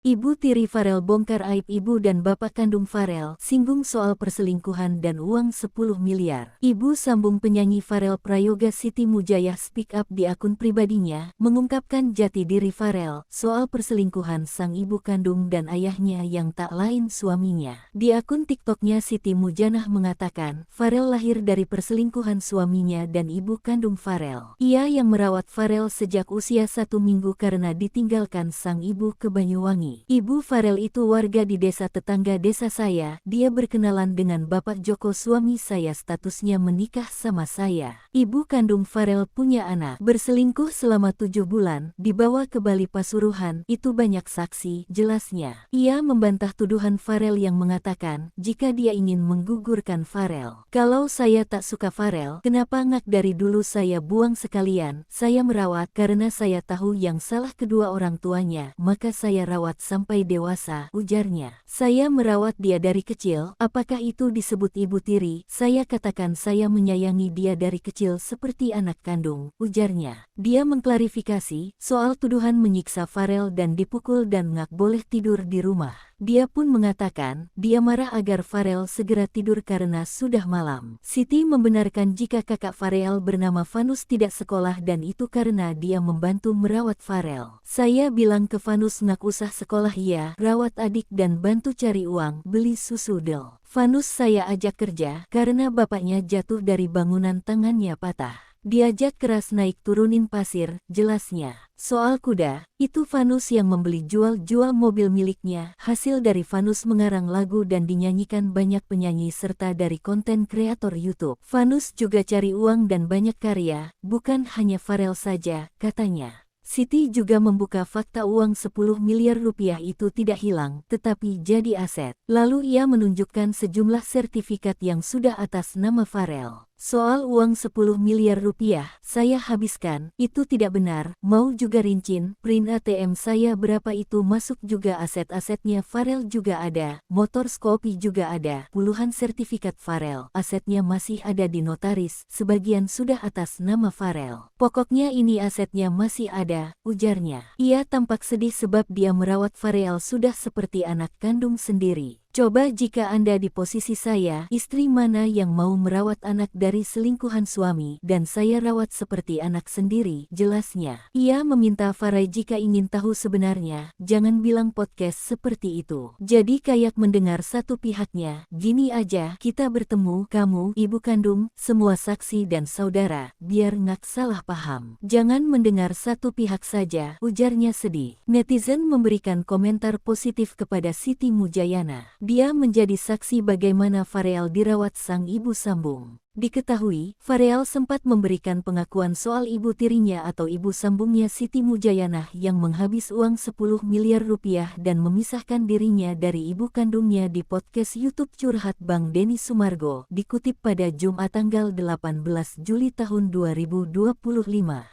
Ibu tiri Farel bongkar aib ibu dan bapak kandung Farel, singgung soal perselingkuhan dan uang 10 miliar. Ibu sambung penyanyi Farel Prayoga Siti Mujayah speak up di akun pribadinya, mengungkapkan jati diri Farel soal perselingkuhan sang ibu kandung dan ayahnya yang tak lain suaminya. Di akun TikToknya Siti Mujayah mengatakan, Farel lahir dari perselingkuhan suaminya dan ibu kandung Farel. Ia yang merawat Farel sejak usia 1 minggu karena ditinggalkan sang ibu ke Banyuwangi. Ibu Farel itu warga di desa tetangga desa saya. Dia berkenalan dengan Bapak Joko suami saya, statusnya menikah sama saya. Ibu kandung Farel punya anak, berselingkuh selama 7 bulan, dibawa ke Bali Pasuruan, itu banyak saksi, jelasnya. Ia membantah tuduhan Farel yang mengatakan, jika dia ingin menggugurkan Farel. Kalau saya tak suka Farel, kenapa ngak dari dulu saya buang sekalian, saya merawat karena saya tahu yang salah kedua orang tuanya, maka saya rawat sampai dewasa, ujarnya. Saya merawat dia dari kecil, apakah itu disebut ibu tiri? Saya katakan saya menyayangi dia dari kecil seperti anak kandung, ujarnya. Dia mengklarifikasi soal tuduhan menyiksa Farel dan dipukul dan ngak boleh tidur di rumah. Dia pun mengatakan, dia marah agar Farel segera tidur karena sudah malam. Siti membenarkan jika kakak Farel bernama Vanus tidak sekolah dan itu karena dia membantu merawat Farel. Saya bilang ke Vanus ngak usah sekolah ya, rawat adik dan bantu cari uang, beli susu del. Vanus saya ajak kerja, karena bapaknya jatuh dari bangunan tangannya patah. Diajak keras naik turunin pasir, jelasnya. Soal kuda, itu Vanus yang membeli jual-jual mobil miliknya. Hasil dari Vanus mengarang lagu dan dinyanyikan banyak penyanyi serta dari konten kreator YouTube. Vanus juga cari uang dan banyak karya, bukan hanya Farel saja, katanya. Siti juga membuka fakta uang 10 miliar rupiah itu tidak hilang, tetapi jadi aset. Lalu ia menunjukkan sejumlah sertifikat yang sudah atas nama Farel. Soal uang 10 miliar rupiah, saya habiskan, itu tidak benar, mau juga rincin, print ATM saya berapa itu masuk juga aset-asetnya Farel juga ada, motor Scoopy juga ada, puluhan sertifikat Farel, asetnya masih ada di notaris, sebagian sudah atas nama Farel. Pokoknya ini asetnya masih ada, ujarnya. Ia tampak sedih sebab dia merawat Farel sudah seperti anak kandung sendiri. Coba jika Anda di posisi saya, istri mana yang mau merawat anak dari selingkuhan suami dan saya rawat seperti anak sendiri, jelasnya. Ia meminta Farai jika ingin tahu sebenarnya, jangan bilang podcast seperti itu. Jadi kayak mendengar satu pihaknya, gini aja, kita bertemu, kamu, ibu kandung, semua saksi dan saudara, biar ngak salah paham. Jangan mendengar satu pihak saja, ujarnya sedih. Netizen memberikan komentar positif kepada Siti Mujayah. Dia menjadi saksi bagaimana Farel dirawat sang ibu sambung. Diketahui, Farel sempat memberikan pengakuan soal ibu tirinya atau ibu sambungnya Siti Mujayah yang menghabis uang 10 miliar rupiah dan memisahkan dirinya dari ibu kandungnya di podcast YouTube Curhat Bang Denny Sumargo, dikutip pada Jumat tanggal 18 Juli tahun 2025.